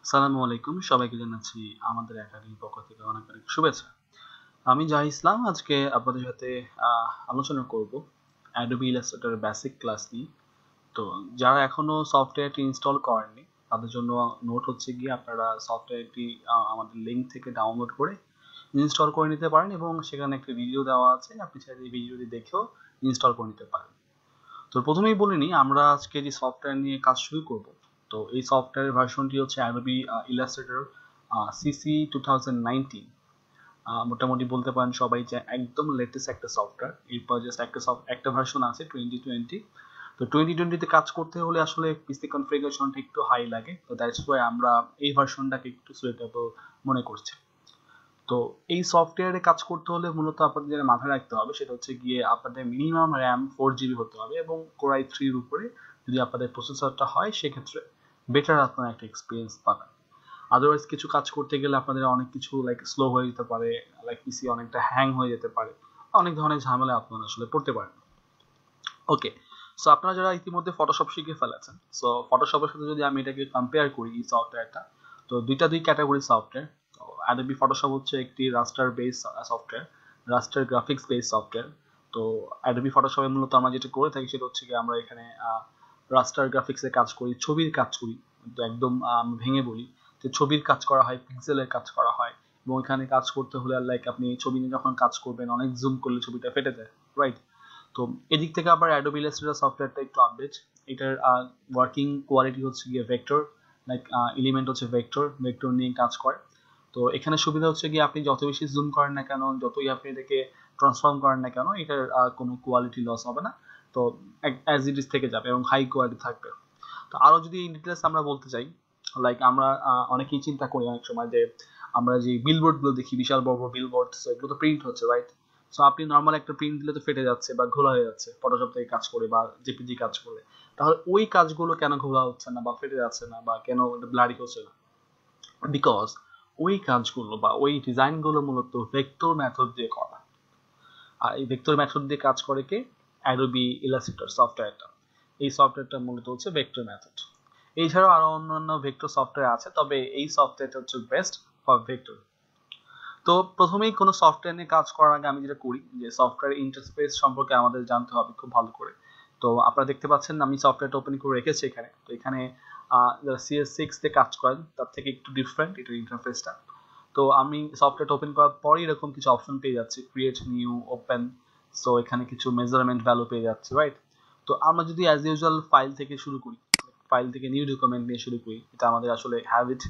সালামু আলাইকুম, সবাইকে জানাচ্ছি আমাদের একাডেমির পক্ষ থেকে অনেক অনেক শুভেচ্ছা। আমি জাহি ইসলাম আজকে আপনাদের সাথে আলোচনা করব অ্যাডোবি ইলাস্ট্রেটর বেসিক ক্লাস নিয়ে। তো যারা এখনো সফটওয়্যারটি ইনস্টল করেননি তাদের জন্য নোট হচ্ছে গিয়ে আপনারা সফটওয়্যারটি আমাদের লিঙ্ক থেকে ডাউনলোড করে ইনস্টল করে নিতে পারেন এবং সেখানে একটা ভিডিও দেওয়া আছে, আপনি চাইলে এই ভিডিওটি দেখেও ইনস্টল করে নিতে পারেন। তো প্রথমেই বলে নিই, আমরা আজকে যে সফটওয়্যার নিয়ে কাজ শুরু করব, তো এই সফটওয়্যারের ভার্সনটি হচ্ছে অ্যাডোবি ইলাস্ট্রেটর সিসি 2019। মোটামুটি বলতে পারেন সবাই যে একদম লেটেস্ট একটা সফটওয়্যার। এরপর জাস্ট একটা ভার্সন আছে 2020। তো 2020-তে কাজ করতে হলে আসলে পিসি কনফিগারেশনটা একটু হাই লাগে, তো দ্যাটস ওয়াই আমরা এই ভার্সনটাকে একটু সুইটেবল মনে করছি। তো এই সফটওয়্যারে কাজ করতে হলে মূলত আপনাদের যেটা মাথায় রাখতে হবে সেটা হচ্ছে গিয়ে আপনাদের মিনিমাম র্যাম 4 GB হতে হবে এবং কোর i3-র উপরে যদি আপনাদের প্রসেসরটা হয় সেক্ষেত্রে বেটার আপনারা একটা এক্সপিরিয়েন্স পাবেন। আদারওয়াইজ কিছু কাজ করতে গেলে আপনাদের অনেক কিছু লাইক স্লো হয়ে যেতে পারে, লাইক পিসি অনেকটা হ্যাং হয়ে যেতে পারে, অনেক ধরনের ঝামেলা আপনারা আসলে পড়তে পারেন। ওকে, সো আপনারা যারা ইতিমধ্যে ফটোশপ শিখে ফেলেছেন, সো ফটোশপের সাথে যদি আমি এটাকে কম্পেয়ার করি এই সফটওয়্যারটা, তো দুই ক্যাটাগরি সফটওয়্যার। অ্যাডোবি ফটোশপ হচ্ছে একটি raster base software, raster graphics base software. তো অ্যাডোবি ফটোশপে মূলত আমরা যেটা করে থাকি সেটা হচ্ছে কি আমরা এখানে রাস্টার গ্রাফিক্সে কাজ করি, ছবির কাজ করি। তো একদম ভেঙে বলি যে ছবির কাজ করা হয়, পিক্সেলের কাজ করা হয়, এবং এখানে কাজ করতে হলে লাইক আপনি ছবি নিয়ে যখন কাজ করবেন অনেক জুম করলে ছবিটা ফেটে যায়, রাইট? তো এদিক থেকে আবার অ্যাডোবি ইলাস্ট্রেটর সফটওয়্যারটা একটু আপডেট। এটার ওয়ার্কিং কোয়ালিটি হচ্ছে গিয়ে ভেক্টর, লাইক এলিমেন্ট হচ্ছে ভেক্টর নিয়ে কাজ করে। তো এখানে সুবিধা হচ্ছে গিয়ে আপনি যত বেশি জুম করেন না কেন, যতই আপনি এটাকে ট্রান্সফর্ম করেন না কেন, এটার কোনো কোয়ালিটি লস হবে না। তো অ্যাজ ইট ইজ থেকে যাবে এবং হাই কোয়ালিটি থাকবে। তো আরো যদি ডিটেলস আমরা বলতে চাই, লাইক আমরা অনেকেই চিন্তা করি অনেক সময় যে আমরা যে বিলবোর্ড গুলো দেখি, বিশাল বড় বড় বিলবোর্ড, এগুলো তো প্রিন্ট হচ্ছে, রাইট? সো আপনি নর্মাল একটা প্রিন্ট দিলে তো ফেটে যাচ্ছে বা ঘোলা হয়ে যাচ্ছে ফটোশপ থেকে কাজ করে বা জেপিজি কাজ করে। তাহলে ওই কাজগুলো কেন ঘোলা হচ্ছে না বা ফেটে যাচ্ছে না বা কেন ব্লারি হচ্ছে না? বিকজ ওই কাজগুলো বা ওই ডিজাইনগুলো মূলত ভেক্টর মেথড দিয়ে করা। আর এই ভেক্টর মেথড দিয়ে কাজ করে কে? অ্যাডোবি ইলাস্ট্রেটর সফটওয়্যারটা। এই সফটওয়্যারটা মূলত হচ্ছে ভেক্টর মেথড। এছাড়াও আরো অন্যান্য ভেক্টর সফটওয়্যার আছে, তবে এই সফটওয়্যারটা হচ্ছে বেস্ট ফর ভেক্টর। তো প্রথমেই কোনো সফটওয়্যার নিয়ে কাজ করার আগে আমি যেটা করি যে সফটওয়্যার ইন্টারফেস সম্পর্কে আমাদের জানতে হবে খুব ভালো করে। তো আপনারা দেখতে পাচ্ছেন আমি সফটওয়্যারটা ওপেন করে রেখেছি এখানে। তো এখানে যারা CS6 তে কাজ করেন তার থেকে একটু ডিফারেন্ট এটার ইন্টারফেসটা। তো আমি সফটওয়্যারটা ওপেন করার পরই এরকম কিছু অপশন পেয়ে যাচ্ছি, ক্রিয়েট নিউ, ওপেন। সো এখানে কিছু মেজারমেন্ট ভ্যালু পেয়ে যাচ্ছে, রাইট? তো আমরা যদি অ্যাজ ইউজুয়াল ফাইল থেকে শুরু করি, ফাইল থেকে নিউ ডকুমেন্ট নিয়ে শুরু করি, এটা আমাদের আসলে হ্যাবিট।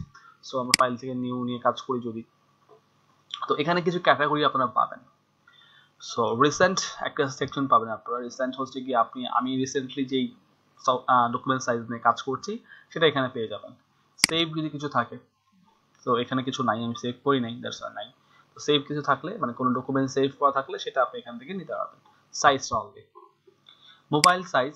সো আমরা ফাইল থেকে নিউ নিয়ে কাজ করি যদি, তো এখানে কিছু ক্যাটাগরি আপনারা পাবেন। সো রিসেন্ট একটা সেকশন পাবেন আপনারা। রিসেন্ট হচ্ছে কি আমি রিসেন্টলি যেই ডকুমেন্ট সাইজ নিয়ে কাজ করছি সেটা এখানে পেয়ে যাবেন। সেভ যদি কিছু থাকে, তো এখানে কিছু নাই, আমি সেভ করি নাই, দ্যাটস ওয়াই নাই। তো সেভ কিছু থাকলে মানে কোনো ডকুমেন্ট সেভ করা থাকলে সেটা আপনি এখান থেকে নিতে পারবেন। সাইজটা অনলি মোবাইল সাইজ,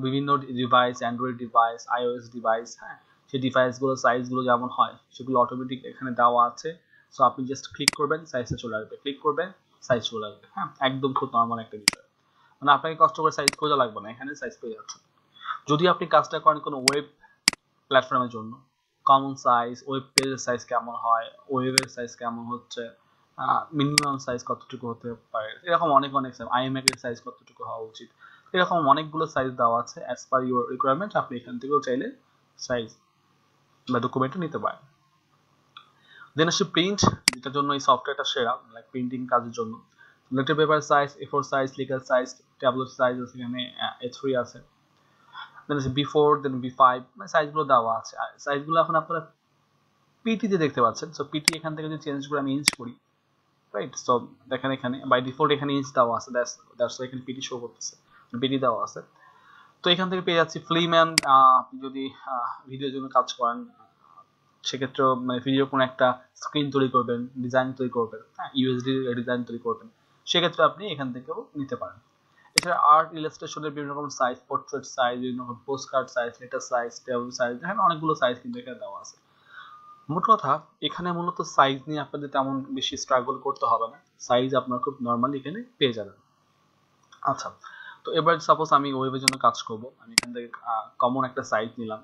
বিভিন্ন device, Android device, iOS device, হ্যাঁ, সেই ডিভাইসগুলো সাইজগুলো যেমন হয় সেগুলো অটোমেটিক এখানে দেওয়া আছে। সো আপনি জাস্ট ক্লিক করবেন, সাইজটা চলে আসবে, ক্লিক করবেন, সাইজ চলে আসবে। হ্যাঁ, একদম খুব নর্মাল একটা বিষয়, মানে আপনাকে কষ্ট করে সাইজ খোঁজা লাগবে না, এখানে সাইজ পেয়ে যাচ্ছে। যদি আপনি কাজটা করেন কোনো ওয়েব প্ল্যাটফর্মের জন্য, কমন সাইজ, ওয়েব পেজের সাইজ কেমন হয়, ওয়েবের সাইজ কেমন হচ্ছে, মিনিমাম সাইজ কতটুকু হতে পারে, এরকম অনেক অনেক সাইজ, আইএমএক এর সাইজ কতটুকু হওয়া উচিত, এরকম অনেকগুলো সাইজ দেওয়া আছে অ্যাজ পার ইউর রিকোয়ারমেন্ট। আপনি এখান থেকেও চাইলে সাইজ বা ডকুমেন্ট নিতে পারেন। দেন আসছে প্রিন্ট, যেটার জন্য এই সফটওয়্যারটা সেরা, লাইক প্রিন্টিং কাজের জন্য। Letter paper size, A4 size, legal size, tablet size আছে, এখানে A3 আছে, দেন আছে B4, দেন B5, মানে সাইজগুলো দেওয়া আছে। আর সাইজগুলো এখন আপনারা পিটিতে দেখতে পাচ্ছেন। সো পিটি এখান থেকে যদি চেঞ্জ করে আমি ইঞ্চ করি, রাইট? সো দেখেন এখানে বাই ডিফল্ট এখানে ইঞ্চ দেওয়া আছে, দ্যাটস এখানে পিটি শো করতেছে, পিটি দেওয়া আছে। তো এখান থেকে পেয়ে যাচ্ছি ফ্লিম্যান। আপনি যদি ভিডিওর জন্য কাজ করেন সেক্ষেত্রে মানে ভিডিও কোনো একটা স্ক্রিন তৈরি করবেন, ডিজাইন তৈরি করবেন, হ্যাঁ, ইউএসডি ডিজাইন তৈরি করবেন, সেক্ষেত্রে আপনি এখান থেকেও নিতে পারেন। এছাড়া আর্ট ইলাস্ট্রেশনের বিভিন্ন রকম সাইজ, পোর্ট্রেট সাইজ, বিভিন্ন রকম post card size, letter size, table size, এখানে অনেকগুলো সাইজ কিন্তু এখানে দেওয়া আছে। মোট কথা এখানে মূলত সাইজ নিয়ে আপনাদের তেমন বেশি স্ট্রাগল করতে হবে না, সাইজ আপনারা খুব নর্মালি এখানে পেয়ে যাবেন। আচ্ছা, তো এবার সাপোজ আমি ওয়েবের জন্য কাজ করব, আমি এখান থেকে কমন একটা সাইজ নিলাম,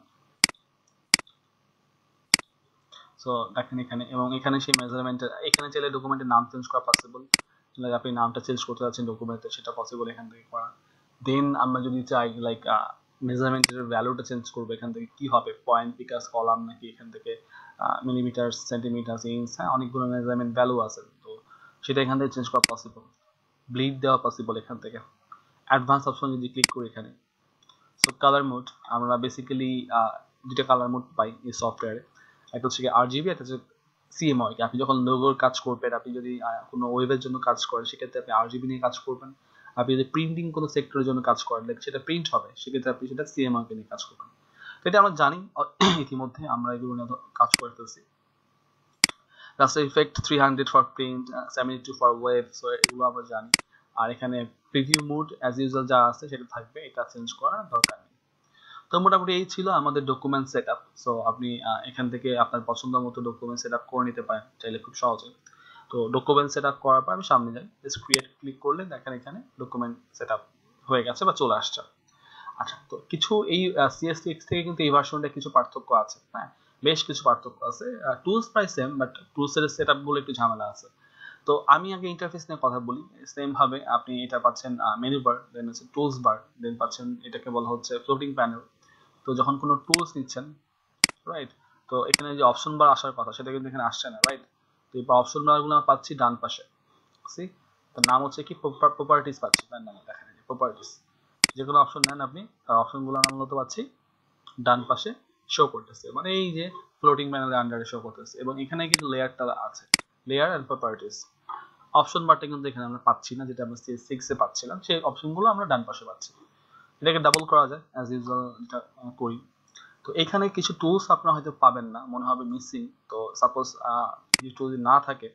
সো দেখেন এখানে, এবং এখানে সেই মেজারমেন্টের, এখানে চাইলে ডকুমেন্টের নাম চেঞ্জ করা পসিবল, লাইক আপনি নামটা চেঞ্জ করতে যাচ্ছেন ডকুমেন্টে, সেটা পসিবল এখান থেকে করা। দেন আমরা যদি চাই লাইক মেজারমেন্টের ভ্যালুটা চেঞ্জ করবো, এখান থেকে কি হবে, পয়েন্ট পিকাস কলাম নাকি এখান থেকে মিলিমিটার, সেন্টিমিটার, ইঞ্চ, হ্যাঁ অনেকগুলো মেজারমেন্ট ভ্যালু আছে, তো সেটা এখান থেকে চেঞ্জ করা পসিবল। ব্লিড দেওয়া পসিবল এখান থেকে। অ্যাডভান্স অপশন যদি ক্লিক করি এখানে, সো কালার মোড, আমরা বেসিক্যালি দুইটা কালার মোড পাই এই সফটওয়্যারে, একটা হচ্ছে RGB, একটা হচ্ছে CMYK। আপনি যখন লোগোর কাজ করবেন, আপনি যদি কোনো ওয়েবের জন্য কাজ করেন, সেক্ষেত্রে আপনি RGB নিয়ে কাজ করবেন। আপনি যদি প্রিন্টিং কোনো সেক্টরের জন্য কাজ করেন, লাইক সেটা প্রিন্ট হবে, সেক্ষেত্রে আপনি সেটা CMYK নিয়ে কাজ করবেন। তো এটা আমরা জানি ইতিমধ্যে, আমরা এগুলো নিয়ে কাজ করে ফেলছি। Raster effect 300 for print, 72 for web, so এগুলো আমরা জানি। আর এখানে প্রিভিউ মোড অ্যাজ ইউজুয়াল যা আছে সেটা থাকবে, এটা চেঞ্জ করার দরকার নেই। তো মোটামুটি এই ছিল আমাদের ডকুমেন্ট সেটআপ। সো আপনি এখান থেকে আপনার পছন্দ মতো ডকুমেন্ট সেটআপ করে নিতে পারেন চাইলে খুব সহজে। তো ডকুমেন্ট সেটআপ করার পর আমি সামনে যাই, জাস্ট ক্রিয়েট ক্লিক করলে দেখেন এখানে ডকুমেন্ট সেটআপ হয়ে গেছে বা চলে আসছে। আচ্ছা, তো কিছু এই CSS থেকে কিন্তু এই ভার্সনটা কিছু পার্থক্য আছে, হ্যাঁ বেশ কিছু পার্থক্য আছে। টুলস প্রায় সেম, বাট টুলসের সেটআপ গুলো একটু ঝামেলা আছে। তো আমি আগে ইন্টারফেস নিয়ে কথা বলি। সেম ভাবে আপনি এটা পাচ্ছেন মেনু বার, দেন হচ্ছে টুলস বার, দেন পাচ্ছেন এটাকে বলা হচ্ছে ফ্লোটিং প্যানেল। তো যখন কোনো টুলস নিচ্ছেন, রাইট, তো এখানে যে অপশন বার আসার কথা সেটা কিন্তু এখানে আসছে না, রাইট। তো এই অপশন বারগুলো আমরা পাচ্ছি ডান পাশে, সি, তার নাম হচ্ছে কি প্রপার্টিস পাচ্ছি, তার নামে দেখেন প্রপার্টিস। যে কোনো অপশন নেন আপনি, তার অপশনগুলো আমরা মূলত পাচ্ছি ডান পাশে শো করতেছে, মানে এই যে ফ্লোটিং প্যানেলের আন্ডারে শো করতেছে, এবং এখানে কিন্তু লেয়ারটা আছে, লেয়ার এন্ড প্রপার্টিস। অপশন বারটা কিন্তু এখানে আমরা পাচ্ছি না, যেটা আমরা CS6 এ পাচ্ছিলাম, সেই অপশনগুলো আমরা ডান পাশে পাচ্ছি। এটাকে ডাবল করা যায় অ্যাজ ইউজুয়াল, এটা করি। তো এখানে কিছু টুলস আপনারা হয়তো পাবেন না, মনে হবে মিসিং। তো সাপোজ কিছু টুল না থাকে,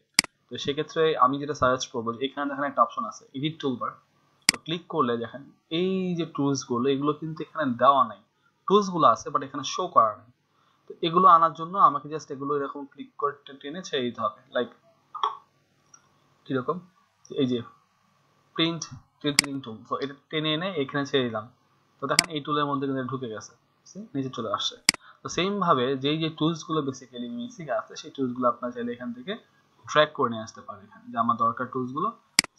তো সেক্ষেত্রে আমি যেটা সাজেস্ট করবো, এখানে দেখেন একটা অপশন আছে এডিট টুলবার। তো ক্লিক করলে দেখেন এই যে টুলস গুলো, এগুলো কিন্তু এখানে দেওয়া নাই। টুলস গুলো আছে বাট এখানে শো করা নেই। তো এগুলো আনার জন্য আমাকে জাস্ট এগুলো এরকম ক্লিক করে টেনে ছেড়ে দিতে হবে, লাইক কিরকম, এই যে প্রিন্ট টিল্টিং টুল, তো এটা টেনে এনে এখানে ছেড়ে দিলাম। তো দেখেন এই টুলের মধ্যে কিন্তু ঢুকে গেছে, নিচে চলে আসছে। তো সেম ভাবে যেই যে টুলস গুলো বেসিক্যালি মিসিং আছে, সেই টুলস গুলো আপনার চাইলে এখান থেকে ট্র্যাক করে নিয়ে আসতে পারেন। এখানে যে আমার দরকার টুলস গুলো,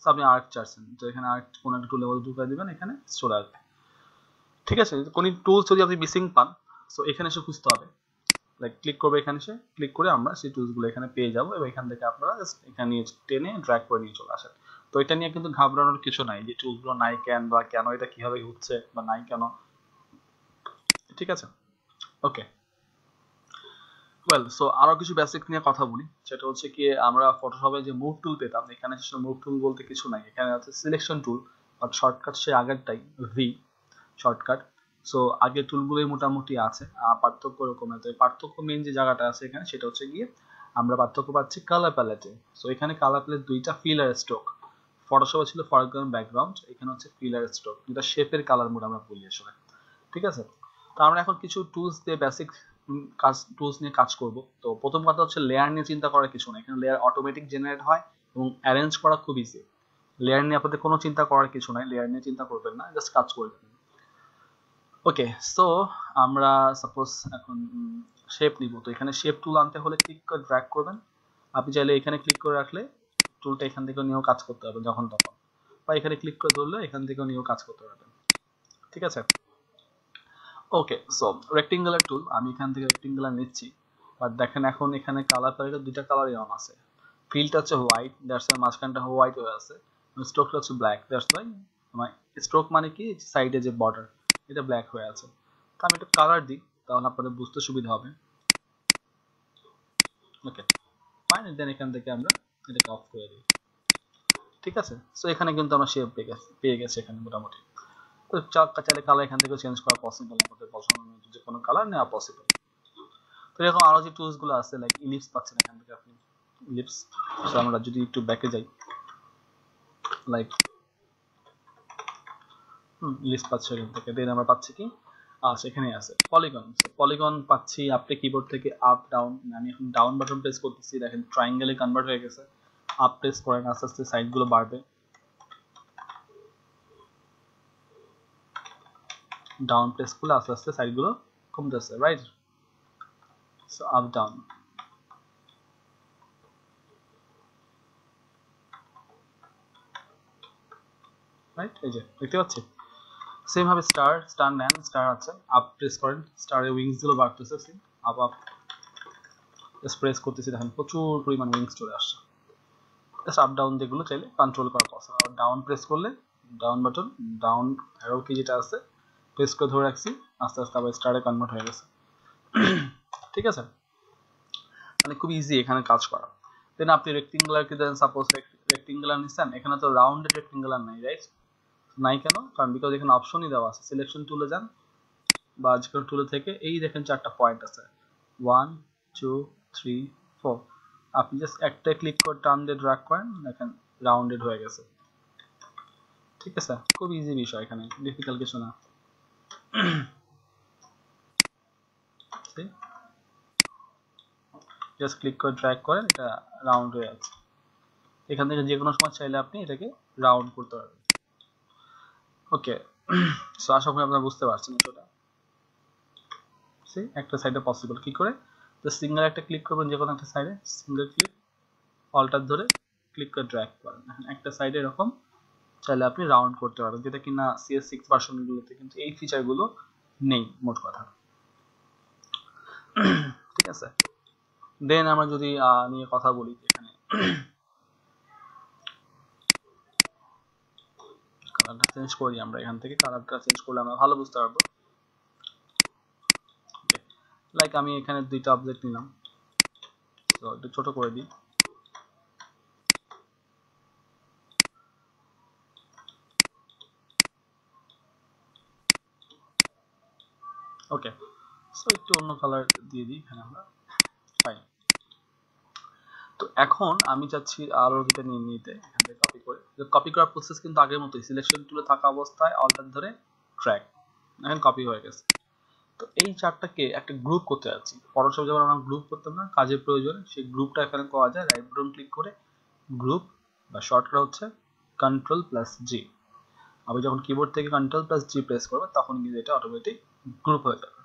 তো আপনি আর্ট চাচ্ছেন, তো এখানে আর্ট কোন একটা টুলের মধ্যে ঢুকাই দিবেন, এখানে চলে আসবে। ঠিক আছে, কোন টুলস যদি আপনি মিসিং পান, সো এখানে এসে খুঁজতে হবে, লাইক ক্লিক করবে, এখানে এসে ক্লিক করে আমরা সেই টুলস গুলো এখানে পেয়ে যাবো, এবং এখান থেকে আপনারা জাস্ট এখানে নিয়ে টেনে ড্র্যাগ করে নিয়ে চলে আসেন। তো এটা নিয়ে কিন্তু ঘাবড়ানোর কিছু নাই, যে টুলস গুলো নাই কেন, বা কেন এটা কিভাবে হচ্ছে, বা নাই কেন। ঠিক আছে, ওকে। ওয়েল, সো আরো কিছু বেসিক নিয়ে কথা বলি, সেটা হচ্ছে কি আমরা ফটোশপে যে মুভ টুল পেতাম, এখানে আসলে মুভ টুল বলতে কিছু নাই, এখানে আছে সিলেকশন টুল, বাট শর্টকাট সে আগেরটাই, ভি শর্টকাট। সো আগের টুলগুলোই মোটামুটি আছে, পার্থক্য এরকম। তো পার্থক্য মেইন যে জায়গাটা আছে এখানে, সেটা হচ্ছে গিয়ে আমরা পার্থক্য পাচ্ছি কালার প্যালেটে। সো এখানে কালার প্যালেট দুইটা, ফিলার স্ট্রোক। ফটোশপে ছিল ফরগ্রাউন্ড ব্যাকগ্রাউন্ড, এখানে হচ্ছে ফিলার স্ট্রোক, যেটা শেপের কালার মোড আমরা বলি আসলে। ঠিক আছে, তো আমরা এখন কিছু টুলস দিয়ে বেসিক কাজ, টুলস নিয়ে কাজ করব। তো প্রথম কথা হচ্ছে লেয়ার নিয়ে চিন্তা করার কিছু নেই, এখানে লেয়ার অটোমেটিক জেনারেট হয় এবং অ্যারেঞ্জ করা খুব ইজি। লেয়ার নিয়ে আপনাদের কোনো চিন্তা করার কিছু নাই, লেয়ার নিয়ে চিন্তা করবেন না, জাস্ট কাজ করে দেবেন। ওকে, সো আমরা সাপোজ এখন শেপ নিব। তো এখানে শেপ টুল আনতে হলে ক্লিক করে ড্র্যাগ করবেন। আপনি চাইলে এখানে ক্লিক করে রাখলে টুলটা এখান থেকে নিয়েও কাজ করতে পারবেন যখন তখন, বা এখানে ক্লিক করে ধরলে এখান থেকে নিয়েও কাজ করতে পারবেন। ঠিক আছে, ওকে। সো রেক্টেঙ্গুলার টুল, আমি এখান থেকে রেক্টেঙ্গুলার নিচ্ছি, বাট দেখেন এখন এখানে কালার প্যালেটে দুইটা কালারই অন আছে। ফিলটা হচ্ছে হোয়াইট, দ্যাটস ওয়াই মাঝখানটা হোয়াইট হয়ে আছে। স্ট্রোকটা হচ্ছে ব্ল্যাক, দ্যাটস ওয়াই স্ট্রোক মানে কি সাইডে যে বর্ডার, এটা ব্ল্যাক হয়ে আছে। তো আমি একটু কালার দিই, তাহলে আপনাদের বুঝতে সুবিধা হবে। ওকে, ফাইন, দেন এখান থেকে আমরা এটাকে অফ করে দিই। ঠিক আছে, সো এখানে কিন্তু আমরা শেপ পেয়ে গেছি এখানে মোটামুটি। তো চাইলে কালার এখান থেকে চেঞ্জ করা পসিবল, আমাদের পছন্দ মতো যে কোনো কালার নেওয়া পসিবল। তো এরকম আরো যে টুলস গুলো আছে, লাইক ইলিপস পাচ্ছেন এখান থেকে আপনি, ইলিপস। সো আমরা যদি একটু ব্যাকে যাই, লাইক লিস্ট পাচ্ছি এখান থেকে, দেন আমরা পাচ্ছি কি সেখানে আছে পলিগন। পলিগন পাচ্ছি আপনি কিবোর্ড থেকে আপ ডাউন, আমি এখন ডাউন বাটন প্রেস করতেছি, দেখেন ট্রায়াঙ্গেলে কনভার্ট হয়ে গেছে। আপ প্রেস করেন, আস্তে আস্তে সাইড গুলো বাড়বে, ডাউন প্রেস করলে আস্তে আস্তে সাইড গুলো কমতেছে, right. So up down, right? এই যে দেখতে পাচ্ছি সেম ভাবে স্টার নেন, স্টার আছে, আপ প্রেস করেন, স্টারের উইংস গুলো বাড়তেছে, আপ আপ প্রেস করতেছি, দেখেন প্রচুর পরিমাণ উইংস চলে আসছে। জাস্ট আপ ডাউন যেগুলো চাইলে কন্ট্রোল করা পসিবল। আর ডাউন প্রেস করলে ডাউন বাটন, ডাউন অ্যারো কি যেটা আছে প্রেস করে ধরে রাখছি, আস্তে আস্তে আবার স্টারে কনভার্ট হয়ে গেছে। ঠিক আছে, মানে খুব ইজি এখানে কাজ করা। দেন আপনি রেক্টেঙ্গুলার কি দেন, সাপোজ রেক্টেঙ্গুলার নিচ্ছেন, এখানে তো রাউন্ডেড রেক্টেঙ্গুলার নাই, রাইট? নাই কেন? কারণ বিকজ এখানে অপশনই দেওয়া আছে, সিলেকশন টুলে যান বা যেকোনো টুলে থেকে এই দেখেন 4টা পয়েন্ট আছে, 1 2 3 4, আপনি জাস্ট একটা ক্লিক করে টার্ন দিয়ে ড্র্যাগ করেন, দেখেন রাউন্ডেড হয়ে গেছে। ঠিক আছে, খুব ইজি বিষয়, এখানে ডিফিকাল্ট কিছু না। জাস্ট ক্লিক করে ড্র্যাগ করেন, এটা রাউন্ড হয়ে আছে। এখান থেকে যে কোনো সময় চাইলে আপনি এটাকে রাউন্ড করতে পারবেন। ওকে, সো আশা করি আপনারা বুঝতে পারছেন বিষয়টা। একটা সাইডে পসিবল কি করে, তো সিঙ্গেল একটা ক্লিক করবেন যে কোনো একটা সাইডে, সিঙ্গেল ক্লিক, অল্টার ধরে ক্লিক করে ড্র্যাগ করেন, একটা সাইডে এরকম চাইলে আপনি রাউন্ড করতে পারবেন, যেটা কিনা CS6 ভার্সনগুলোতে কিন্তু এই ফিচারগুলো নেই মোট কথা। ঠিক আছে, দেন আমরা যদি নিয়ে কথা বলি, এখানে কালারটা চেঞ্জ করি, আমরা এখান থেকে কালারটা চেঞ্জ করলে আমরা ভালো বুঝতে পারবো। লাইক আমি এখানে দুইটা অবজেক্ট নিলাম, তো একটু ছোট করে দিই। ওকে, সো একটু অন্য কালার দিয়ে দিই এখানে আমরা, ফাইন। তো এখন আমি চাচ্ছি আরো দুটো নিয়ে নিতে, এখান থেকে কপি করে। কপি করার প্রসেস কিন্তু আগের মতোই, সিলেকশন টুলে থাকা অবস্থায় অল্টার ধরে ট্র্যাক, এখন কপি হয়ে গেছে। তো এই চারটাকে একটা গ্রুপ করতে যাচ্ছি, ফটোশপ যেমন আমরা গ্রুপ করতাম না কাজের প্রয়োজনে, সেই গ্রুপটা এখানে করা যায়, রাইট বাটন ক্লিক করে গ্রুপ, বা শর্টকাট হচ্ছে Ctrl+G। আমি যখন কিবোর্ড থেকে Ctrl+G প্রেস করবো তখন কিন্তু এটা অটোমেটিক গ্রুপ হয়ে যাবে।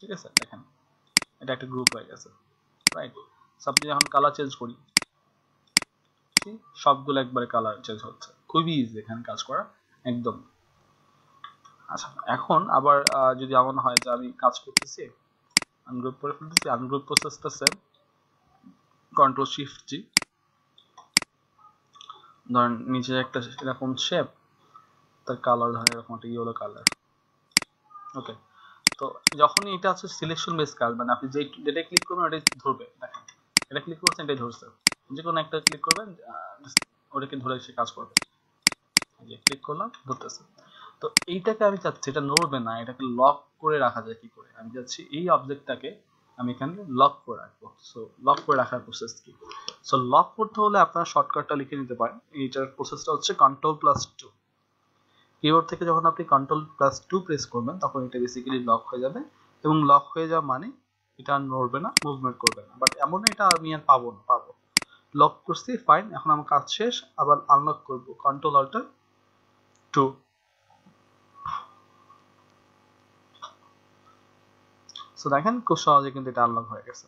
ঠিক আছে, দেখেন এটা একটা গ্রুপ হয়ে গেছে, রাইট? আপনি যখন কালার চেঞ্জ করি, সবগুলো একবারে কালার চেঞ্জ হচ্ছে, খুবই ইজি এখানে কাজ করা একদম। আচ্ছা, এখন আবার যদি এমন হয় যে আমি কাজ করতেছি, আনগ্রুপ করে ফেলতেছি, আনগ্রুপ প্রসেসটা সেম, Ctrl+Shift+G, ধরেন নিচে একটা এরকম শেপ, তার কালার ধরেন এরকম একটা ইয়েলো কালার। ওকে, তো যখনই এটা আছে সিলেকশন বেস কাজ, মানে আপনি যেটা ক্লিক করবেন ওটাই ধরবে, দেখেন এটা ক্লিক করছেন এটাই ধরছে, যে কোনো একটা ক্লিক করবেন ওটাকে ধরে সে কাজ করবে। যে ক্লিক করলাম ধরতেছে। তো এইটাকে আমি চাচ্ছি এটা নড়বে না, এটাকে লক করে রাখা যায় কি করে, আমি চাচ্ছি এই অবজেক্টটাকে আমি এখানে লক করে রাখবো। সো লক করে রাখার প্রসেস কি? সো লক করতে হলে আপনারা শর্টকাটটা লিখে নিতে পারেন, এইটার প্রসেসটা হচ্ছে Ctrl+2। কিবোর্ড থেকে যখন আপনি Ctrl+2 প্রেস করবেন তখন এটা বেসিক্যালি লক হয়ে যাবে, এবং লক হয়ে যাওয়া মানে এটা আর নড়বে না, মুভমেন্ট করবে না। বাট এমন এটা আমি আর পাবো না, লক করছি, ফাইন। এখন আমার কাজ শেষ, আবার আনলক করব Ctrl+Alt+2। সো দেখেন খুব সহজে কিন্তু এটা আনলক হয়ে গেছে।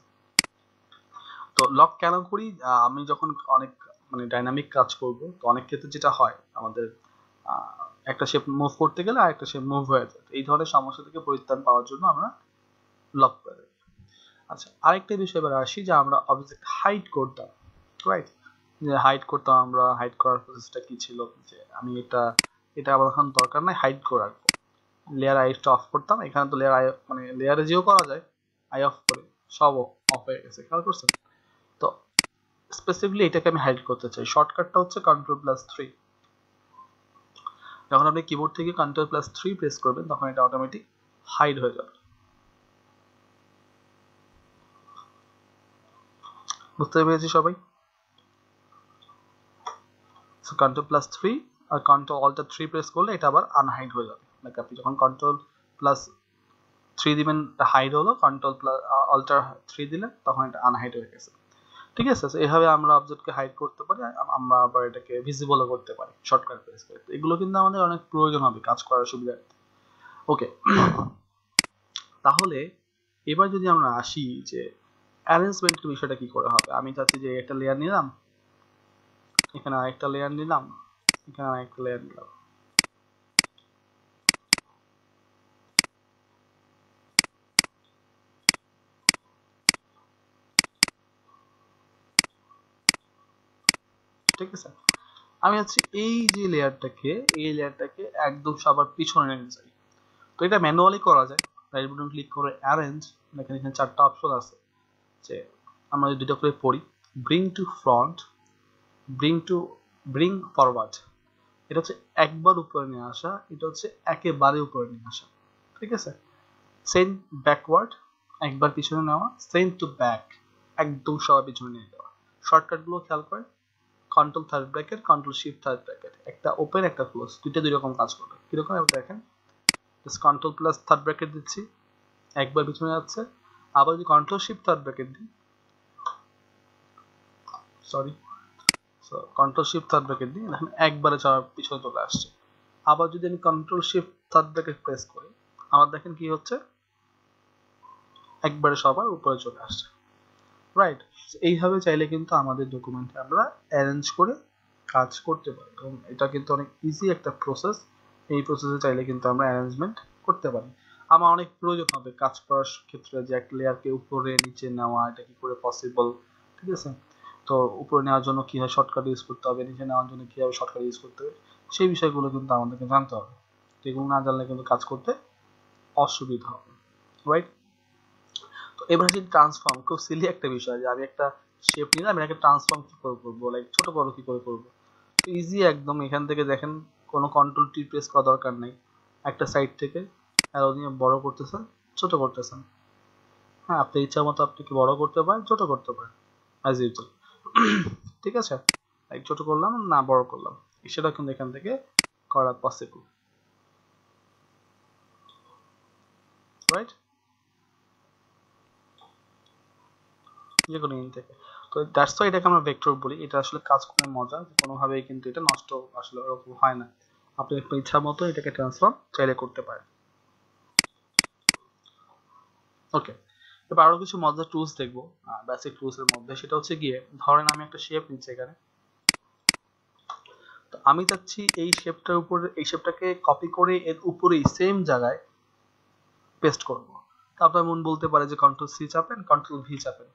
তো লক কেন করি, আমি যখন অনেক মানে ডাইনামিক কাজ করব, তো অনেক ক্ষেত্রে যেটা হয় আমাদের একটা শেপ মুভ করতে গেলে আরেকটা শেপ মুভ হয়ে যায়, এই ধরনের সমস্যা থেকে পরিত্রাণ পাওয়ার জন্য আমরা লক করে দিই। আচ্ছা, আরেকটা বিষয় এবার আসি, যে আমরা অবজেক্ট হাইড করতাম, রাইট? যে হাইড করতাম, আমরা হাইড করার প্রসেসটা কি ছিল, যে আমি এটা আমার এখন দরকার নাই, হাইড করে রাখবো। লেয়ার আইটা অফ করতাম, এখানে তো লেয়ার আই মানে লেয়ারে যেও করা যায়, আই অফ করে সব অফ হয়ে গেছে, খেয়াল করছেন? তো স্পেসিফিকলি এটাকে আমি হাইড করতে চাই, শর্টকাটটা হচ্ছে Ctrl+3। যখন আপনি কিবোর্ড থেকে Ctrl+3 প্রেস করবেন তখন এটা অটোমেটিক হাইড হয়ে যাবে। বুঝতে পেরেছি সবাই? সো Ctrl+3 আর Ctrl+Alt+3 প্রেস করলে এটা আবার আনহাইড হয়ে যাবে। লাইক আপনি যখন Ctrl+3 দিবেন এটা হাইড হলো, Ctrl+Alt+3 দিলে তখন এটা আনহাইড হয়ে গেছে। ঠিক আছে, এইভাবে আমরা অবজেক্টকে হাইড করতে পারি, আমরা আবার এটাকে ভিজিবলও করতে পারি শর্টকাট প্রেস করে। এগুলো কিন্তু আমাদের অনেক প্রয়োজন হবে কাজ করার সুবিধার্থে। ওকে, তাহলে এবার যদি আমরা আসি যে অ্যারেঞ্জমেন্টের বিষয়টা কি করে হবে, আমি চাচ্ছি যে একটা লেয়ার নিলাম, এখানে আরেকটা লেয়ার নিলাম, এখানে আরেকটা লেয়ার নিলাম, ঠিক আছে। আমি হচ্ছে এই যে লেয়ারটাকে একদম সবার পিছনে নিয়ে যাই। তো এটা ম্যানুয়ালি করা যায়। রাইট বাটন ক্লিক করে অ্যারেঞ্জ, দেখেন এখানে 4টা অপশন আছে, যে আমরা যদি দুটো করে পড়ি, bring to front, bring forward, এটা হচ্ছে একবার উপরে নিয়ে আসা, এটা হচ্ছে একেবারে উপরে নিয়ে আসা। ঠিক আছে। সেন্ড ব্যাকওয়ার্ড, একবার পিছনে নেওয়া। সেন্ড টু ব্যাক, একদম সবার পিছনে নিয়ে যাওয়া। শর্টকাটগুলো খেয়াল করেন, control third bracket, control shift third bracket, একটা ওপেন একটা ক্লোজ, দুই রকম কাজ করবে। কিরকম দেখেন, কন্ট্রোল প্লাস থার্ড ব্র্যাকেট দিচ্ছি, একবার পিছনে যাচ্ছে। আবার যদি কন্ট্রোল শিফট থার্ড ব্র্যাকেট দিই, কন্ট্রোল শিফট থার্ড ব্র্যাকেট দিই, দেখেন একবারে পিছনে চলে আসছে। আবার যদি আমি control shift third bracket press করি, আমার দেখেন কি হচ্ছে, একবারে সবার উপরে চলে আসছে। রাইট। এইভাবে চাইলে কিন্তু আমাদের ডকুমেন্টে আমরা অ্যারেঞ্জ করে কাজ করতে পারি, এবং এটা কিন্তু অনেক ইজি একটা প্রসেস। এই প্রসেসে চাইলে কিন্তু আমরা অ্যারেঞ্জমেন্ট করতে পারি। আমার অনেক প্রয়োজন হবে কাজ করার ক্ষেত্রে, যে এক লেয়ারকে উপরে নিচে নেওয়া, এটা কি করে পসিবল। ঠিক আছে। তো উপরে নেওয়ার জন্য কীভাবে শর্টকাট ইউজ করতে হবে, নিচে নেওয়ার জন্য কীভাবে শর্টকাট ইউজ করতে হবে, সেই বিষয়গুলো কিন্তু আমাদেরকে জানতে হবে। এগুলো না জানলে কিন্তু কাজ করতে অসুবিধা হবে। রাইট। তো এবার হচ্ছে ট্রান্সফর্ম, খুব সিলি একটা বিষয়, যে আমি একটা শেপ নিলাম, আমি একটা ট্রান্সফর্ম কি করে করবো, লাইক ছোট বড় কি করে করবো। ইজি একদম। এখান থেকে দেখেন কোনো কন্ট্রোল টি প্রেস করা দরকার নেই, একটা সাইড থেকে অ্যারো দিয়ে বড় করতেছেন, ছোট করতেছেন। হ্যাঁ, আপনি ইচ্ছা মতো আপনি কি বড় করতে পারেন, ছোট করতে পারেন, অ্যাজ ইউজুয়াল। ঠিক আছে। লাইক ছোট করলাম না বড় করলাম, সেটা কিন্তু এখান থেকে করা পসিবল। রাইট। যে কোনো ইন থেকে। তো দ্যাটস ওয়াই এটাকে আমরা ভেক্টর বলি। এটা আসলে কাজ করে মজা, কোনোভাবেই কিন্তু এটা নষ্ট আসলে ওরকম হয় না। আপনি আপনার ইচ্ছা মতো এটাকে ট্রান্সফর্ম চাইলে করতে পারেন। ওকে, এবার আরো কিছু মজার টুলস দেখবো বেসিক টুলস এর মধ্যে। সেটা হচ্ছে গিয়ে, ধরেন আমি একটা শেপ নিচ্ছি এখানে, তো আমি চাচ্ছি এই শেপটার উপরে, এই শেপটাকে কপি করে এর উপরেই সেম জায়গায় পেস্ট করব। তারপর মন বলতে পারে যে কন্ট্রোল সি চাপেন, কন্ট্রোল ভি চাপেন,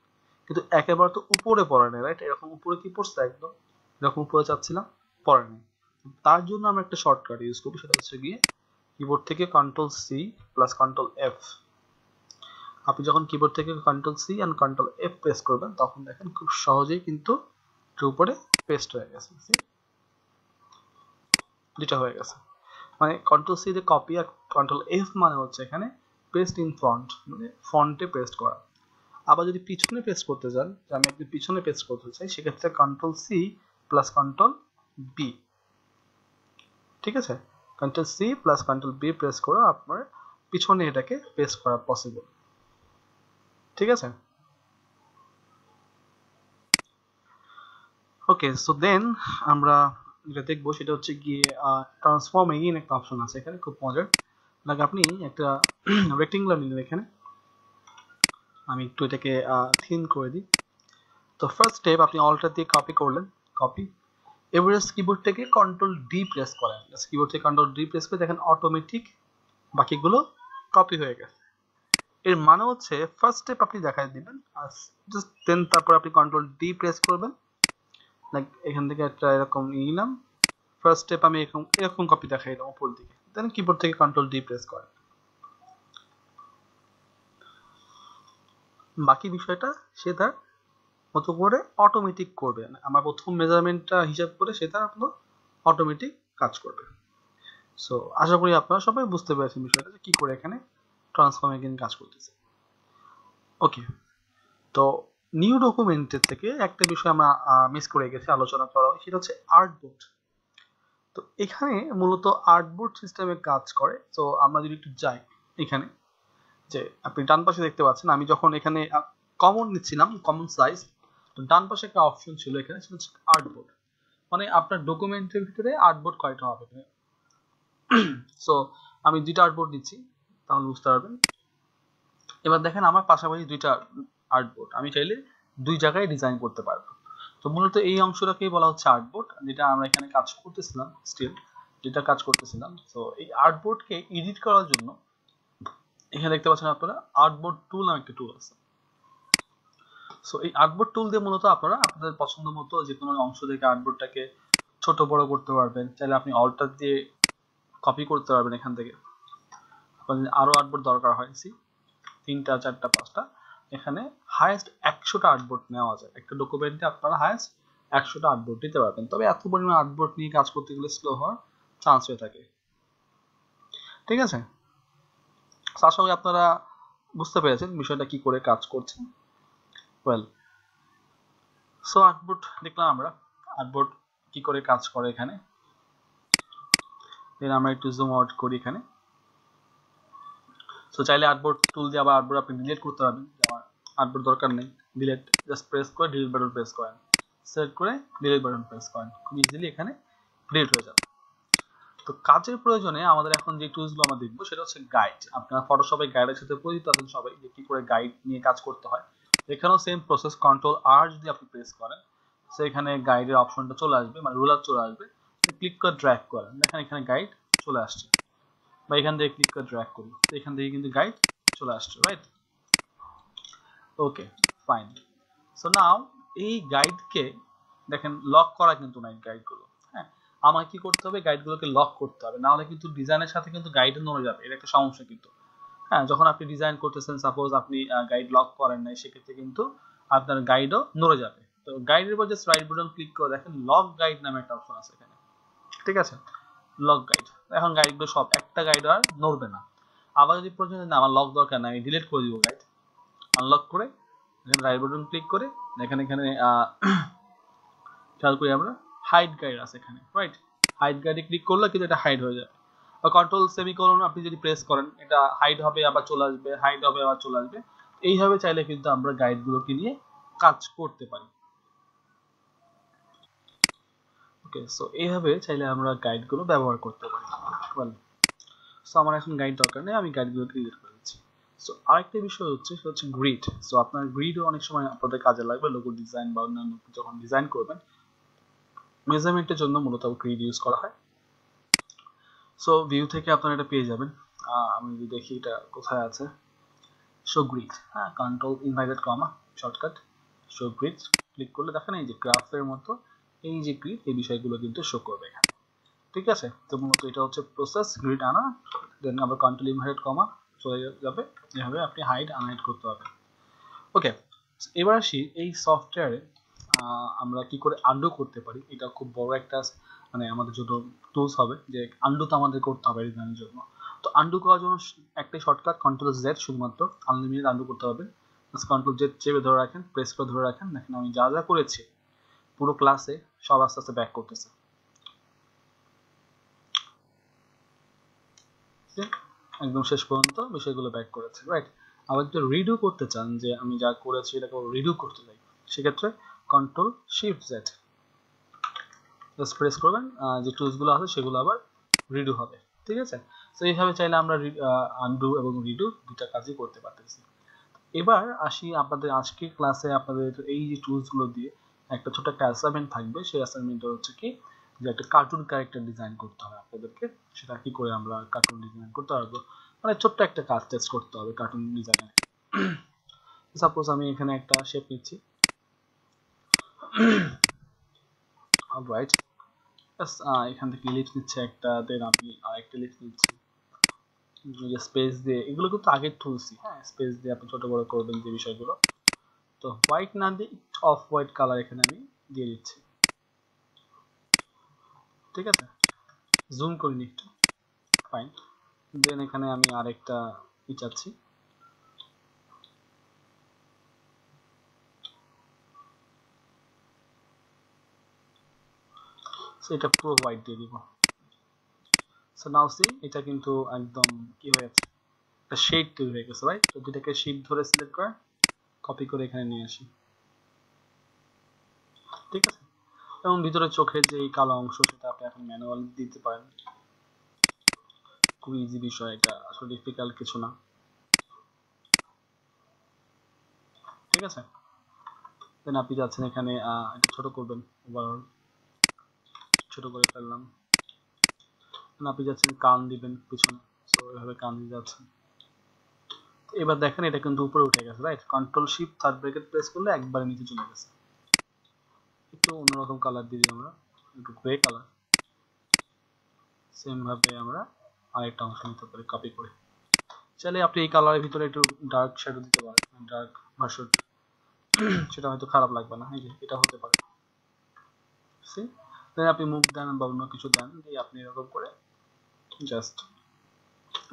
কিন্তু একেবারে তো উপরে পড়ে নেই। রাইট। এরকম উপরে কি পড়ছে, একদম এরকম উপরে চাচ্ছিলাম, পড়ে নেই। তার জন্য আমরা একটা শর্টকাট ইউজ করবো, সেটা হচ্ছে গিয়ে কিবোর্ড থেকে control C plus control F. আপনি যখন কিবোর্ড থেকে control C and control F press করবেন, তখন দেখেন খুব সহজেই কিন্তু উপরে পেস্ট হয়ে গেছে। যেটা হয়ে গেছে, মানে কন্ট্রোল সি যে কপি, আর কন্ট্রোল এফ মানে হচ্ছে এখানে পেস্ট ইন ফ্রন্ট, মানে ফ্রন্টে পেস্ট করা। আবার যদি পিছনে পেস্ট করতে চান, যে আমি একটু পিছনে পেস্ট করতে চাই, সেক্ষেত্রে control C plus control V. ঠিক আছে। Control C plus control V press করে আপনার পিছনে এটাকে পেস্ট করা পসিবল। ঠিক আছে। ওকে, সো দেন আমরা যেটা দেখবো সেটা হচ্ছে গিয়ে ট্রান্সফর্ম এগেইন একটা অপশন আছে এখানে, খুব মজার লাগে। আপনি একটা রেক্টেঙ্গুলার নিলেন এখানে, আমি একটু এটাকে থিন করে দিই। তো ফার্স্ট স্টেপ, আপনি অল্টার দিয়ে কপি করলেন, কপি। এবারে কিবোর্ড থেকে কন্ট্রোল ডি প্রেস করেন, কিবোর্ড থেকে কন্ট্রোল ডি প্রেস করে দেখেন অটোমেটিক বাকিগুলো কপি হয়ে গেছে। এর মানে হচ্ছে ফার্স্ট স্টেপ আপনি দেখাই দিবেন, আর জাস্ট দেন তারপর আপনি কন্ট্রোল ডি প্রেস করবেন, লাইক এখান থেকে একটা এরকম নিলাম। ফার্স্ট স্টেপ আমি এরকম এরকম কপি দেখাই দিলাম উপর দিকে, দেন কিবোর্ড থেকে কন্ট্রোল ডি প্রেস করেন। বাকি বিষয়টা সে তার মতো করে অটোমেটিক করবে, আমার প্রথম মেজারমেন্টটা হিসাব করে সে তার অটোমেটিক কাজ করবে। সো আশা করি আপনারা সবাই বুঝতে পেরেছেন বিষয়টা, যে কি করে এখানে ট্রান্সফর্ম এগেইন কাজ করতেছে। ওকে, তো নিউ ডকুমেন্টের থেকে একটা বিষয় আমরা মিস করে গেছি আলোচনা করা, সেটা হচ্ছে আর্টবোর্ড। তো এখানে মূলত আর্টবোর্ড সিস্টেমে কাজ করে। তো আমরা যদি একটু যাই এখানে, যে আপনি ডান পাশে দেখতে পাচ্ছেন, আমি যখন এখানে কমন নিচ্ছিলাম, কমন সাইজ, তো ডান পাশে একটা অপশন ছিল এখানে, সেটা হচ্ছে আর্টবোর্ড। মানে আপনার ডকুমেন্টের ভিতরে আর্টবোর্ড কয়টা হবে। সো আমি দুইটা আর্টবোর্ড দিচ্ছি, তাহলে বুঝতে পারবেন। এবার দেখেন আমার পাশাপাশি দুইটা আর্টবোর্ড, আমি চাইলে দুই জায়গায় ডিজাইন করতে পারবো। তো মূলত এই অংশটাকেই বলা হচ্ছে আর্টবোর্ড, যেটা আমরা এখানে কাজ করতেছিলাম, তো এই আর্টবোর্ডকে এডিট করার জন্য এখানে দেখতে পাচ্ছেন আপনারা আর্টবোর্ড টুল নামে একটা টুল আছে। সো এই আর্টবোর্ড টুল দিয়ে মূলত আপনারা আপনাদের পছন্দ মতো যে কোনো অংশ থেকে আর্টবোর্ডটাকে ছোট বড় করতে পারবেন। চাইলে আপনি অল্টার দিয়ে কপি করতে পারবেন এখান থেকে। আপনাদের আরো আর্টবোর্ড দরকার হয়, 3টা 4টা 5টা, এখানে হাইয়েস্ট 100টা আর্টবোর্ড নেওয়া যায়। একটা ডকুমেন্টে আপনারা হাইয়েস্ট 100টা আর্টবোর্ড নিতে পারবেন। তবে এত পরিমাণ আর্টবোর্ড নিয়ে কাজ করতে গেলে স্লো হওয়ার চান্স হয়ে থাকে। ঠিক আছে, আশা করি আপনারা বুঝতে পেরেছেন বিষয়টা কি করে কাজ করছে। ওয়েল, সো আর্টবোর্ড দেখলাম আমরা আর্টবোর্ড কি করে কাজ করে এখানে। দেন আমরা একটু জুম আউট করি এখানে। সো চাইলে আর্টবোর্ড টুল দিয়ে আবার আর্টবোর্ড আপনি ডিলিট করতে পারবেন। আমার আর্টবোর্ড দরকার নেই, ডিলিট জাস্ট প্রেস করে ডিলিট বাটন প্রেস করেন, সেট করে ডিলিট বাটন প্রেস করেন, খুব ইজিলি এখানে ডিলিট হয়ে যাবে। তো কাজের প্রয়োজনে আমাদের এখন যে টুলসগুলো আমরা দেখবো সেটা হচ্ছে গাইড। আপনারা ফটোশপে গাইডের সাথে পরিচিত আছেন সবাই, যে কি করে গাইড নিয়ে কাজ করতে হয়। এখানেও সেম প্রসেস, কন্ট্রোল আর যদি আপনি প্রেস করেন সেখানে গাইডের অপশনটা চলে আসবে, মানে রুলার চলে আসবে। ক্লিক করে ড্র্যাগ করেন, দেখেন এখানে গাইড চলে আসছে, বা এখান থেকে ক্লিক করে ড্র্যাগ করি, তো এখান থেকে কিন্তু গাইড চলে আসছে, রাইট? ওকে, ফাইন। সো নাও এই গাইডকে দেখেন লক করা কিন্তু নাই গাইডগুলো। হ্যাঁ, আমাকে কি করতে হবে, গাইডগুলোকে লক করতে হবে, না হলে কিন্তু ডিজাইনের সাথে কিন্তু গাইডও নড়ে যাবে, এটা একটা সমস্যা কিন্তু। হ্যাঁ, যখন আপনি ডিজাইন করতেছেন, সাপোজ আপনি গাইড লক করেন নাই, সেক্ষেত্রে কিন্তু আপনার গাইডও নড়ে যাবে। তো গাইডের উপর জাস্ট রাইট বাটন ক্লিক করে দেখেন লক গাইড নামে একটা অপশন আছে এখানে। ঠিক আছে, লক গাইড। এখন গাইডগুলো সব, একটা গাইড আর নড়বে না। আবার যদি প্রয়োজন না আমার লক দরকার না, আমি ডিলিট করে দিব গাইড, আনলক করে এখানে রাইট বাটন ক্লিক করে এখানে খেয়াল করি আমরা হাইড গাইড আছে এখানে, রাইট? হাইড গাইডে ক্লিক করলে কিন্তু এটা হাইড হয়ে যাবে। বা কন্ট্রোল সেমিকোলন আপনি যদি প্রেস করেন এটা হাইড হবে আবার চলে আসবে, হাইড হবে আবার চলে আসবে। এইভাবে চাইলে কিন্তু আমরা গাইডগুলোকে নিয়ে কাজ করতে পারি। ওকে, সো এইভাবে চাইলে আমরা গাইডগুলো ব্যবহার করতে পারি। সো আমার এখন গাইড দরকার নেই, আমি গাইডগুলো ক্রিয়েট করে দিচ্ছি। সো আরেকটা বিষয় হচ্ছে সেটা হচ্ছে গ্রিড। সো আপনার গ্রিডও অনেক সময় আপনাদের কাজে লাগবে, লোগো ডিজাইন বা অন্যান্য যখন ডিজাইন করবেন, মেজারমেন্টের জন্য মূলত গ্রিড ইউজ করা হয়। সো ভিউ থেকে আপনারা এটা পেয়ে যাবেন। আমি যদি দেখি এটা কোথায় আছে, শো গ্রিড, হ্যাঁ, control inverted comma shortcut show grid click করলে দেখেন এই যে গ্রাফের মতো এই যে গ্রিড, এই বিষয়গুলো কিন্তু শো করবে এখানে। ঠিক আছে, তো মূলত এটা হচ্ছে প্রসেস, গ্রিড আনা, দেন আবার কন্ট্রোল ইনভার্টেড কমা চলে যাবে, এভাবে আপনি হাইড আনহাইড করতে পারবেন। ওকে, এবার আসি এই সফটওয়্যারে আমরা কি করে আন্ডু করতে পারি। এটা খুব বড় একটা মানে আমাদের জন্য টুলস হবে, যে আন্ডু তো আমাদের করতে হবে ডিজাইনের জন্য। তো আন্ডু করার জন্য একটাই শর্টকাট, কন্ট্রোল জেড, শুধুমাত্র আনলিমিটেড আন্ডু করতে হবে। কন্ট্রোল জেড চেপে ধরে রাখেন, প্রেস করে ধরে রাখেন, দেখেন আমি যা যা করেছি পুরো ক্লাসে সব আস্তে আস্তে ব্যাক করতেছে। একদম শেষ পর্যন্ত বিষয়গুলো ব্যাক করেছে, রাইট? আবার যদি রিডু করতে চান, যে আমি যা করেছি এটাকে রিডু করতে চাই, সেক্ষেত্রে control shift Z just press করবেন, যে টুলসগুলো আছে সেগুলো আবার রিডু হবে। ঠিক আছে, তো এইভাবে চাইলে আমরা আনডু এবং রিডু দুটা কাজই করতে পারতেছি। এবার আসি আপনাদের আজকের ক্লাসে আপনাদের এই যে টুলসগুলো দিয়ে একটা ছোট একটা অ্যাসাইনমেন্ট থাকবে। সেই অ্যাসাইনমেন্টটা হচ্ছে কি, যে একটা কার্টুন ক্যারেক্টার ডিজাইন করতে হবে আপনাদেরকে। সেটা কি করে আমরা কার্টুন ডিজাইন করতে পারবো, মানে ছোট্ট একটা কাজ টেস্ট করতে হবে কার্টুন ডিজাইনের। সাপোজ আমি এখানে একটা শেপ নিচ্ছি, অলরাইট, এখান থেকে লিফট নিচ্ছে একটা, দেন আমি আরেকটা লিফট নিচ্ছি, স্পেস দিয়ে, এগুলো কিন্তু আগের টুলসই। হ্যাঁ, স্পেস দিয়ে আপনি ছোট বড় করবেন যে বিষয়গুলো। তো হোয়াইট না দিয়ে অফ হোয়াইট কালার এখানে আমি দিয়ে দিচ্ছি। ঠিক আছে, জুম করে নি একটু, ফাইন। দেন এখানে আমি আরেকটা চাচ্ছি, এটা পুরো হোয়াইট দিয়ে দিব। সো নাও সি, এটা কিন্তু একদম কি হয়ে গেছে, একটা শেড তৈরি হয়ে গেছে, রাইট? তো দুটাকে শিফট ধরে সিলেক্ট করে কপি করে এখানে নিয়ে আসি। ঠিক আছে, এবং ভিতরে চোখের যে এই কালো অংশ সেটা আপনি এখন ম্যানুয়ালি দিতে পারেন, খুব ইজি বিষয়, এটা আসলে ডিফিকাল্ট কিছু না। ঠিক আছে, দেন আপনি যাচ্ছেন এখানে এটা ছোট করবেন, ওভারঅল ছোট করে ফেললাম। আপনি যাচ্ছেন কান দিবেন পিছনে, সো এভাবে কান দিয়ে যাচ্ছেন। এবার দেখেন এটা কিন্তু উপরে উঠে গেছে, right? Control shift third bracket press করলে একবারে নিচে চলে গেছে। একটু অন্যরকম কালার দিয়ে দিই আমরা, একটু গ্রে কালার। সেম ভাবে আমরা আরেকটা অংশ নিতে পারি কপি করে। চাইলে আপনি এই কালারের ভিতরে একটু ডার্ক শ্যাডো দিতে পারেন, ডার্ক ভার্সন, সেটা হয়তো খারাপ লাগবে না। এই যে এটা হতে পারে, দেন আপনি মুভ দেন বা অন্য কিছু দেন, দিয়ে আপনি এরকম করে জাস্ট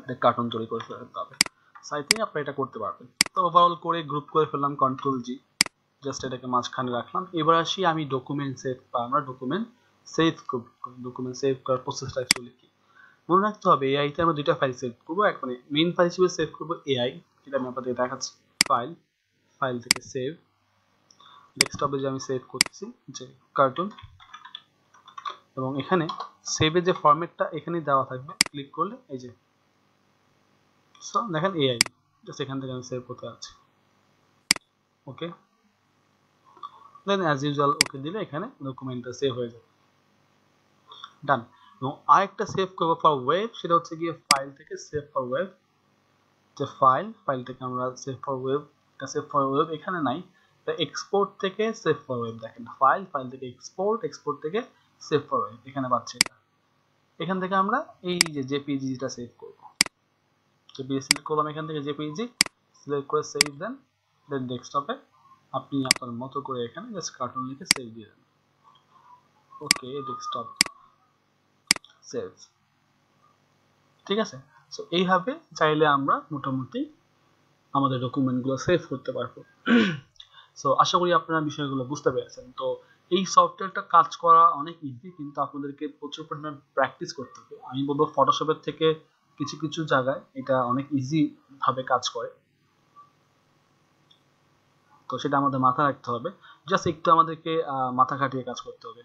একটা কার্টুন তৈরি করে ফেলতে হবে। আই থিঙ্ক আপনি এটা করতে পারবেন। তো ওভারঅল করে গ্রুপ করে ফেললাম, কন্ট্রোল জি, জাস্ট এটাকে মাঝখানে রাখলাম। এবার আসি আমি ডকুমেন্ট সেভ, বা আমরা ডকুমেন্ট সেভ করব। ডকুমেন্ট সেভ করার প্রসেসটা অ্যাকচুয়ালি কি মনে রাখতে হবে, এআইতে আমরা দুইটা ফাইল সেভ করবো। এক মানে মেইন ফাইল হিসেবে সেভ করবো এআই, যেটা আমি আপনাদের দেখাচ্ছি। ফাইল, ফাইল থেকে সেভ, ডেস্কটপে যে আমি সেভ করতেছি যে কার্টুন, এবং এখানে সেভের যে ফরম্যাটটা এখানেই দেওয়া থাকবে। ক্লিক করলে এই যে সো দেখেন এআই, জাস্ট এখান থেকে আমি সেভ করতে যাচ্ছি। ওকে, দেন অ্যাজ ইউজুয়াল ওকে দিলে এখানে ডকুমেন্টটা সেভ হয়ে যাবে। ডান। এবং আরেকটা সেভ করবো ফর ওয়েব, সেটা হচ্ছে গিয়ে ফাইল থেকে সেভ ফর ওয়েব। যে ফাইল থেকে আমরা সেভ ফর ওয়েব, এটা সেভ ফর ওয়েব এখানে নাই, এক্সপোর্ট থেকে সেভ ফর ওয়েব। দেখেন ফাইল থেকে এক্সপোর্ট থেকে সেভ ফর ওয়েব এখানে পাচ্ছি। এটা এখান থেকে আমরা এই যে জেপিজিটা সেভ করব। জেপিজি সিলেক্ট করলাম, এখান থেকে জেপিজি সিলেক্ট করে সেভ দেন। দেন ডেস্কটপে আপনি আপনার মতো করে এখানে জাস্ট কার্টুন লিখে সেভ দিয়ে দেন। ওকে, ডেস্কটপ সেভ, ঠিক আছে। সো এইভাবে চাইলে আমরা মোটামুটি আমাদের ডকুমেন্টগুলো সেভ করতে পারবো। সো আশা করি আপনারা বিষয়গুলো বুঝতে পেরেছেন। তো এই সফটওয়্যারটা কাজ করা অনেক ইজি, কিন্তু আপনাদেরকে প্রচুর পরিমাণ প্র্যাকটিস করতে হবে। আমি বলবো ফটোশপের থেকে কিছু কিছু জায়গায় এটা অনেক ইজি ভাবে কাজ করে, তো সেটা আমাদের মাথায় রাখতে হবে। জাস্ট একটু আমাদেরকে মাথা খাটিয়ে কাজ করতে হবে।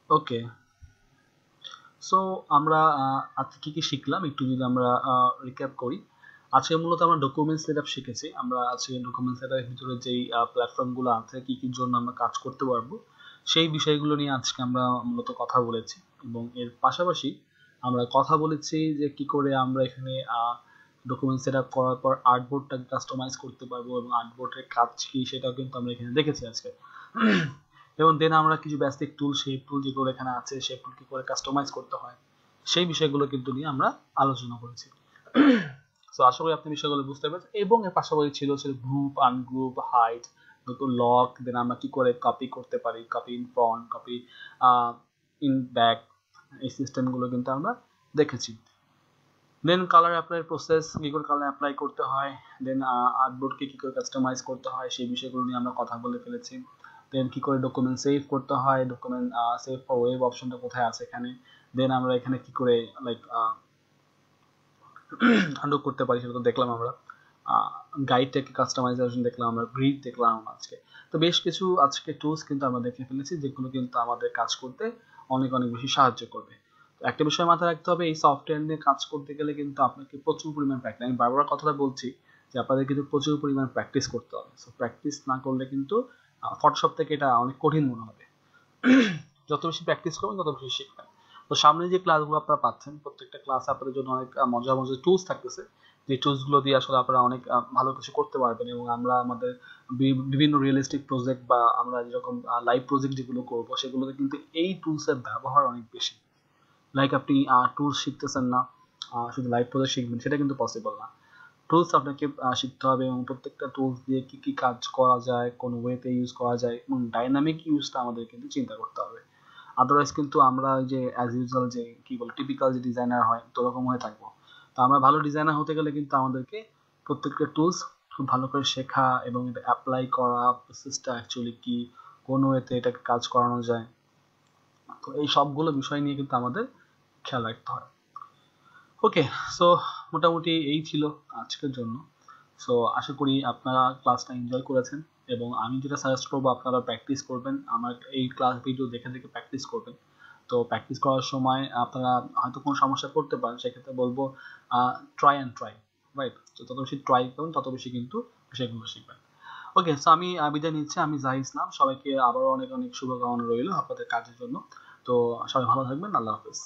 ওকে, সো আমরা আজকে কি কি শিখলাম একটু যদি আমরা রিক্যাপ করি। আজকে মূলত আমরা ডকুমেন্ট সেটআপ শিখেছি। আমরা আজকে ডকুমেন্ট সেটআপের ভিতরে যেই প্ল্যাটফর্মগুলো আছে, কি কি জন্য আমরা কাজ করতে পারবো, সেই বিষয়গুলো নিয়ে আজকে আমরা মূলত কথা বলেছি। এবং এর পাশাপাশি আমরা কথা বলেছি যে কি করে আমরা এখানে ডকুমেন্ট সেটআপ করার পর আর্টবোর্ডটাকে কাস্টমাইজ করতে পারবো, এবং আর্টবোর্ডের কাজ কি সেটাও কিন্তু আমরা এখানে দেখেছি আজকে। এবং দেন আমরা কিছু বেসিক টুল, শেপ টুল যেগুলো এখানে আছে, শেপ টুল কি করে কাস্টমাইজ করতে হয়, সেই বিষয়গুলো কিন্তু নিয়ে আমরা আলোচনা করেছি। সো আশা করি আপনি বিষয়গুলো বুঝতে পেরেছেন। এবং এর পাশাপাশি ছিল গ্রুপ, আনগ্রুপ, হাইড, নতুন লক, দেন আমরা কি করে কপি করতে পারি, copy in front, copy in back, এই সিস্টেমগুলো কিন্তু আমরা দেখেছি। দেন কালার অ্যাপ্লাই প্রসেস, কি করে কালার অ্যাপ্লাই করতে হয়, দেন আর্টবোর্ডকে কি করে কাস্টমাইজ করতে হয়, সেই বিষয়গুলো নিয়ে আমরা কথা বলে ফেলেছি। দেন কি করে ডকুমেন্ট সেভ করতে হয়, ডকুমেন্ট সেভ ফর ওয়েব অপশনটা কোথায় আছে এখানে, দেন আমরা এখানে কি করে লাইক আনডু করতে পারি সেটা তো দেখলাম আমরা। গাইডটাকে কাস্টমাইজেশন দেখলাম আমরা, গ্রিড দেখলাম আজকে। তো বেশ কিছু আজকে টুলস কিন্তু আমরা দেখে ফেলেছি, যেগুলো কিন্তু আমাদের কাজ করতে অনেক অনেক বেশি সাহায্য করবে। তো একটা বিষয় মাথায় রাখতে হবে, এই সফটওয়্যার নিয়ে কাজ করতে গেলে কিন্তু আপনাকে প্রচুর পরিমাণ প্র্যাকটিস, আমি বারবার কথাটা বলছি যে আপনাদের কিন্তু প্রচুর পরিমাণ প্র্যাকটিস করতে হবে। সো প্র্যাকটিস না করলে কিন্তু ফটোশপ থেকে এটা অনেক কঠিন মনে হবে। যত বেশি প্র্যাকটিস করবেন তত বেশি শিখবেন। তো সামনে যে ক্লাসগুলো আপনারা পাচ্ছেন, প্রত্যেকটা ক্লাস আপনাদের জন্য অনেক মজার মজার টুলস থাকতেছে, যে টুলসগুলো দিয়ে আসলে আপনারা অনেক ভালো কিছু করতে পারবেন। এবং আমরা আমাদের বিভিন্ন রিয়েলিস্টিক প্রজেক্ট বা আমরা যেরকম লাইভ প্রজেক্ট যেগুলো করবো, সেগুলোতে কিন্তু এই টুলসের ব্যবহার অনেক বেশি। লাইক আপনি টুলস শিখতেছেন না, শুধু লাইভ প্রজেক্ট শিখবেন, সেটা কিন্তু পসিবল না। টুলস আপনাকে শিখতে হবে, এবং প্রত্যেকটা টুলস দিয়ে কি কি কাজ করা যায়, কোন ওয়েতে ইউজ করা যায়, এবং ডাইনামিক ইউজটা আমাদের কিন্তু চিন্তা করতে হবে। আদারওয়াইজ কিন্তু আমরা যে অ্যাজ ইউজুয়াল যে কি বলে টিপিক্যাল যে ডিজাইনার হয় তো ওরকম হয়ে থাকবো। তো আমরা ভালো ডিজাইনার হতে গেলে কিন্তু আমাদেরকে প্রত্যেকটা টুলস খুব ভালো করে শেখা, এবং এটা অ্যাপ্লাই করা, প্রসেসটা অ্যাকচুয়ালি কি, কোন ওয়েতে এটাকে কাজ করানো যায়, তো এই সবগুলো বিষয় নিয়ে কিন্তু আমাদের খেয়াল রাখতে হয়। ওকে, সো মোটামুটি এই ছিল আজকের জন্য। সো আশা করি আপনারা ক্লাসটা এনজয় করেছেন, এবং আমি যেটা সাজেস্ট করবো আপনারা প্র্যাকটিস করবেন, আমার এই ক্লাস ভিডিও দেখে দেখে প্র্যাকটিস করবেন। তো প্র্যাকটিস করার সময় আপনারা হয়তো কোনো সমস্যা করতে পারেন, সেক্ষেত্রে বলবো ট্রাই অ্যান্ড ট্রাই, রাইট? তো তত বেশি ট্রাই করবেন তত বেশি কিন্তু বিষয়গুলো শিখবেন। ওকে, সো আমি বিদায় নিচ্ছি। আমি জাহিদ ইসলাম, সবাইকে আবারও অনেক অনেক শুভকামনা রইল আপনাদের কাজের জন্য। তো সবাই ভালো থাকবেন, আল্লাহ হাফেজ।